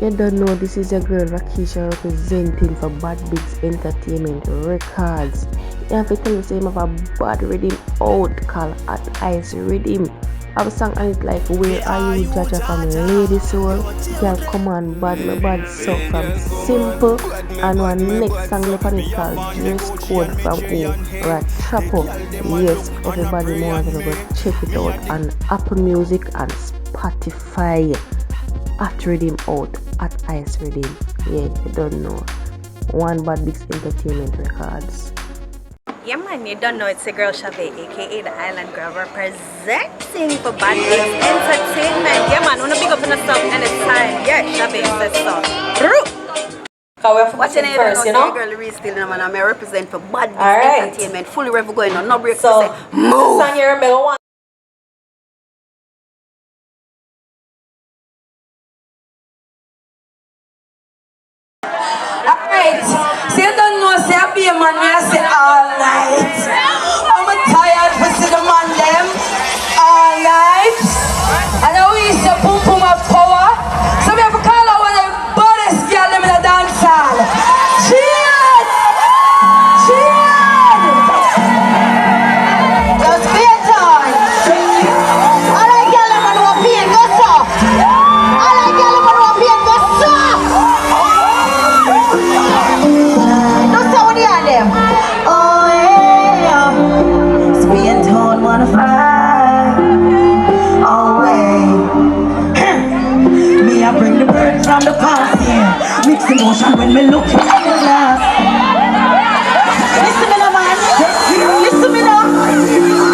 You don't know, this is your girl Rakisha representing for Bad Bigs Entertainment Records. You have to tell me say you have a bad rhythm out called At Ice Rhythm. I have a song on it like Where Are You Jaja from Lady Soul. Gyal come on bad, my bad so from Simple. And one next song left on it called Dress Code from Rachapo. Yes, everybody more than go check it out on Apple Music and Spotify. At Rhythm out, At Ice Rhythm. Yeah, you don't know. One Bad Bigs Entertainment Records. Yeah man, you don't know it's your girl Jade, aka the Island Girl, representing for Bad Bigs Entertainment. Yeah man, wanna big up on the song anytime. Yeah, Jade says so. What's your name first, you know? Girl Reese still, man. I represent for Bad Bigs Entertainment. Fully rev going on, no break. So, move. Song you're a one. Alright, so you don't know, say I be a man, I say all night. I'm tired for see the man them all night. And I wish the boom boom of power. So we have to call out one of the baddest girl them in the dancehall. Jade! Jade! Just be a time. Alright girl, I'm going to be in go soft. Alright girl, I'm going to be in go soft. Oh yeah, Spain town wanna fly away. Me I bring the birds from the past, yeah. Mix emotion when me look in the glass. Listen me now, man. Listen me now.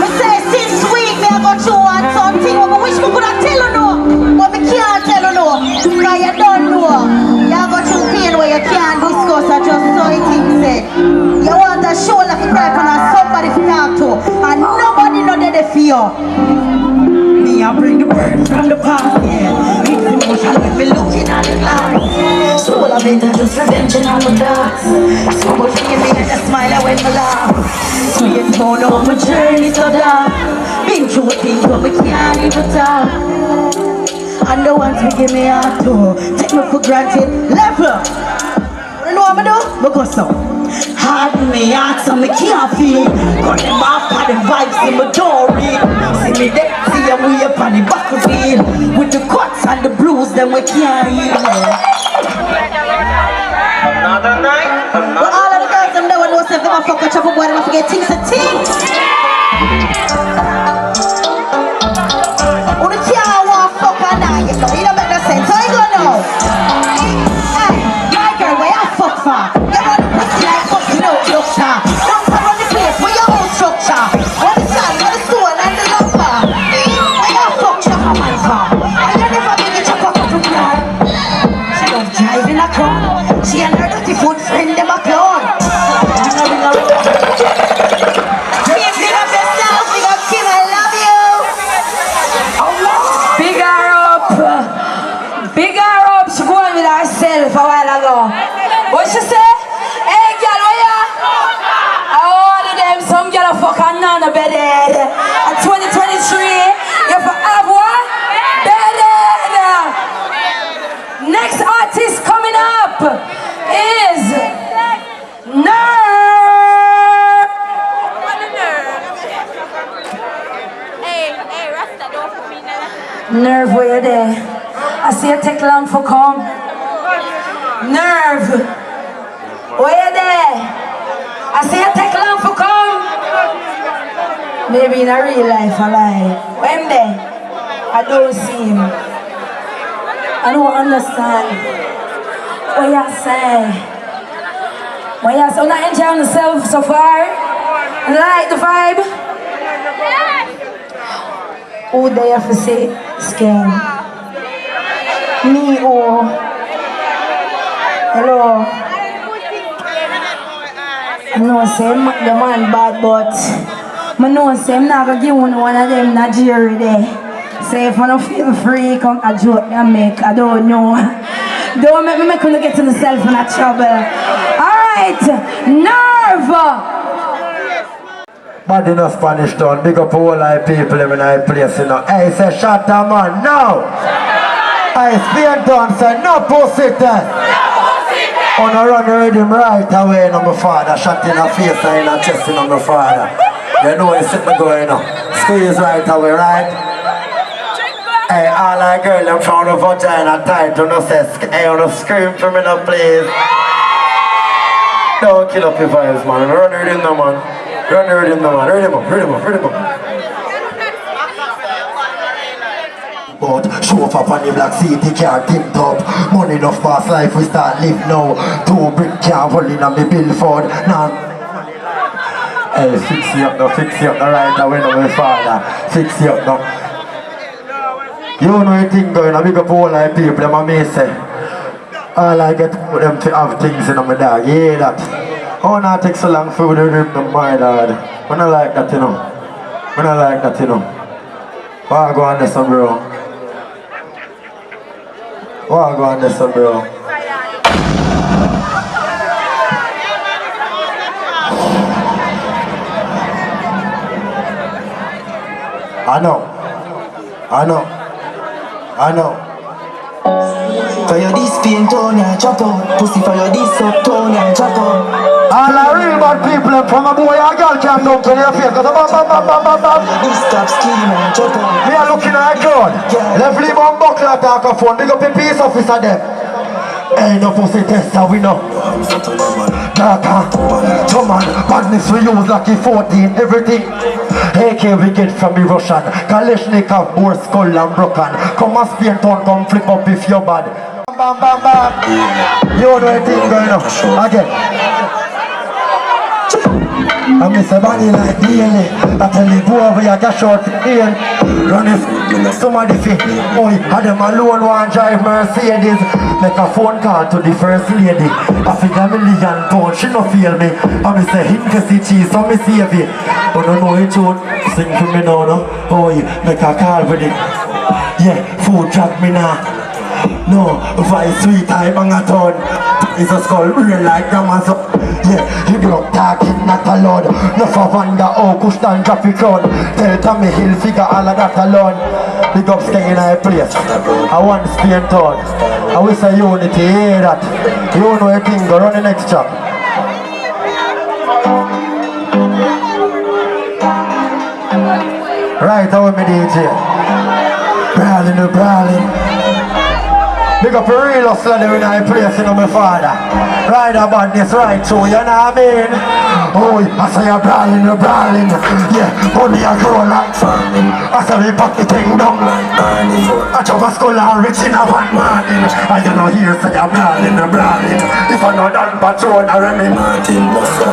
Me say since week me I go through one something, but I wish me could have tell you no, but me can't tell you no, because you don't know. You go through pain where you can't discuss. I just saw it things say. You want a shoulder to cry on and somebody to talk to, and nobody know that they fear. Me I bring the birds from the past, yeah. It's emotion when me looking at the glass. So all of it I just revenging on my dogs. So much me and a smile when me laugh. So you don't know my journey so dark. Been through things but we can't even talk. And the ones we give me heart to, take me for granted. Level. You know what I do? Me go so. Hard in my heart so me can't feel. Got them off on the vibes in my story. See me there, see them way up on the battlefield. With the cuts and the blues, then we can't heal. Another night, But all of the girls them there when they say them a fuck a chopper boy, them a forget things to think. Who the can't walk fuck a night, you know, you don't make no sense. So you go now. Hey, my girl, where you fuck for? You run pussy like fucking no doctor. Don't come on the place for your own structure. What the sun, what the stone and the lumber. Where you fuck chopper man for? And you never make a chopper for the car. She love driving a car. She and her dirty foot friend them a clown. Keep it up yourself, we got Kim, I love you. Big her up, she going with herself a while ago. What she say? Hey girl, where ya? I order them, some girl a fuck a nana bedded. And 2023, you for have what? Bedded. Next artist coming up is Nervz. Nervz, where you there? I see you take long for come. Nervz, where you there? I see you take long for come. Maybe in a real life alive. When there? I don't see him. I don't understand. What you say? What you say? I'm not enjoying yourself so far. You like the vibe? Who there for say skin? Me or hello? I know say the man bad, but I know say I'm not gonna give one of them Nigeria there. Say if I don't feel free, come a joke and make. I don't know. Don't make me couldn't get to myself in a trouble. Alright, Nervz. bad enough Spanish town, big up all our people in our place, you know. Hey, say shut up man, now! I spin down, say no pussy test. On a run rhythm right away on my father. Shot in the face and in the chest on my father. You know you sit me going up. Squeeze right away, right? Hey, all I girl, I'm trying to vagina tight. You know, say, hey, you know, scream for me now, please. Don't kill up your vibes, man. Run rhythm now, man. Run rhythm now, man. Rhythm up, rhythm up, rhythm up. But show up on the black city car tipped up. Money enough fast life we start live now. 2 brick car rolling on me billboard. Now hey, fix you up now, right away now my father. Fix you up now. You know anything going on, big up all like people, them a me say. All I get for them to have things in my dog, you hear that? Oh, not take so long for the rip them, my lord. I don't like that, you know. I don't like that, you know. Why go on this one, bro? Why go on this one, bro? I know. For your this pain tone and chop out. Pussy for your this up tone and chop out. All the real bad people from a boy or girl can't come to your face. Cause This stop scheme and chop out. me are looking at a crowd. Left leave on buckler talk a phone. Big up a peace officer them. Ain't no pussy tester we know. Data, Toman, badness we use like a 14, everything. AK we get from the Russian. Kalashnikov, bore skull and broken. Come and spear town, come flip up if you're bad. Bam, bam, bam. You know anything going on? Again. I miss a body like daily. I tell you, boy, we are just short in. Run if somebody fit. Boy, had them alone one drive Mercedes. Make a phone call to the first lady. I figure £1,000,000, she no feel me. I miss a hint to see cheese, so me save it. But don't know it tune. Sing for me now, no? Boy, make a call with it. Yeah, food track me now. No, vice sweet time on a ton. It's a skull real like grandma's up. Yeah, he broke talking not alone. No for wonder how could stand traffic on. Tell Tommy Hill figure all of that alone. Big up staying in a place. I want Spain town. I wish a unity, hear that. You know a thing, go run the next track. Right, how me DJ? Brawling. Big up a real hustler there in a place, you know my father. Ride a badness right through, you know what I mean? Oh, I say you're brawling. Yeah, money a grow like farming. I say we pack the thing down like burning. I chop a skull and rich in a one morning. And you know here say you're brawling. If I know that patrol, I remember Martin.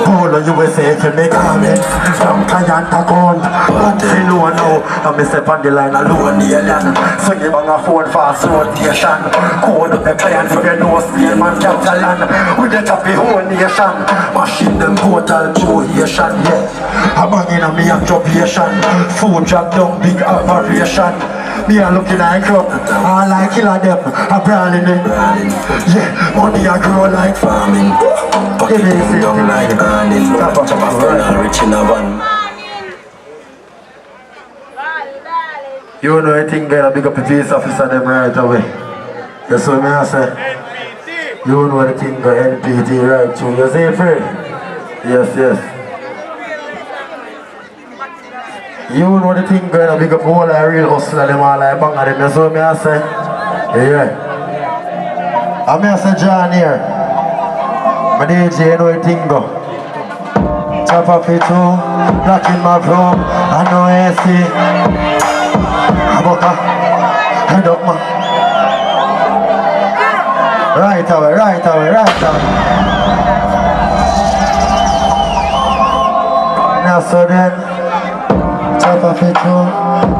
Polo USA if you make comment. From client to count. But they know now, I miss up on the line alone, the alien. So you bang a phone fast rotation. Code up the client if you know Spain man capital land. We get up the whole nation. Machine them total Troation, yeah. I'm banging on me occupation. Food drop down, big operation. Me a looking like crop, all like killer them. I'm brawling it. Yeah, money a grow like farming. Pocket is down like earning. Chop a skull rich in a van. You know anything girl, big up a police officer them right away. That's what I say. You know the thing go NPT right through. You say free? Yes. You know the thing going to big up all the real hustler them all like bang at them. That's what I say. Yeah. I say John here. My DJ, you know the thing go. Chop up it too. Lock in my room. I know AC. Aboka. Head up man. Right away. Now so then, chop off it too,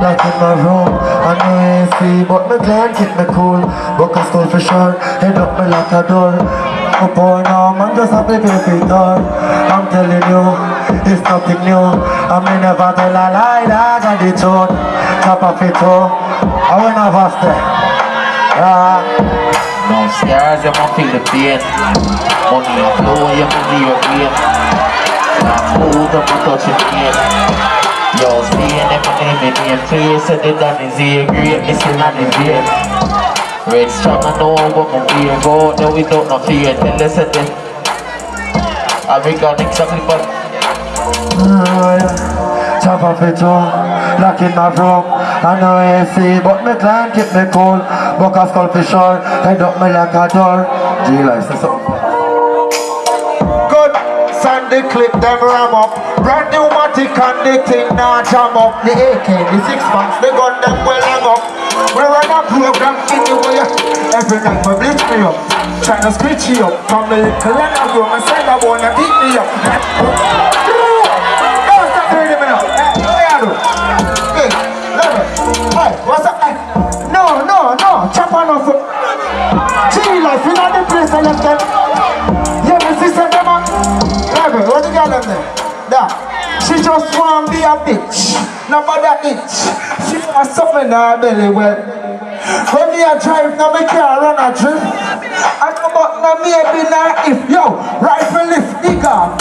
lock in my room. I know AC, but my clan keep me cool. Book a school for sure, head up me like a door. Up or now, man just have to pay for it all. I'm telling you, it's nothing new. I may never tell a lie, I got the truth. Chop off it too, I went off faster. No scars, you might feel the pain. Money and flow, you can see your brain. I'm moved up and touch it again. Yo, seeing them and name in face, so they done is here, great, missing on the vein. Red strong I know what my beer go. No we don't no fear. Tell us at them. I regard exactly but chop off it all, lock in my room. I know AC, but me can't keep me cool. Book a skull for sure, head up me like a door. Gyal, say so. Good, Sunday clip them ram up. Brand new matic and the thing now jam up. The AK, the 6 months, the gun them well hang up. We run a program anyway. Every night we blitz me up, tryna screech you up. From the little and I grow, my side I wanna beat me up. Don't stop reading me now. Hey, hey, what's up? Hey. No, chop on off. Gyal, if you know the place I left them. Yeah, my sister them up. Level, what you got them there? That. She just wanna be a bitch. Nobody itch. She has something in her belly, well. When me a drive, now me can't run a trip. I come up, now me a be now if. Yo, rifle lift, nigga.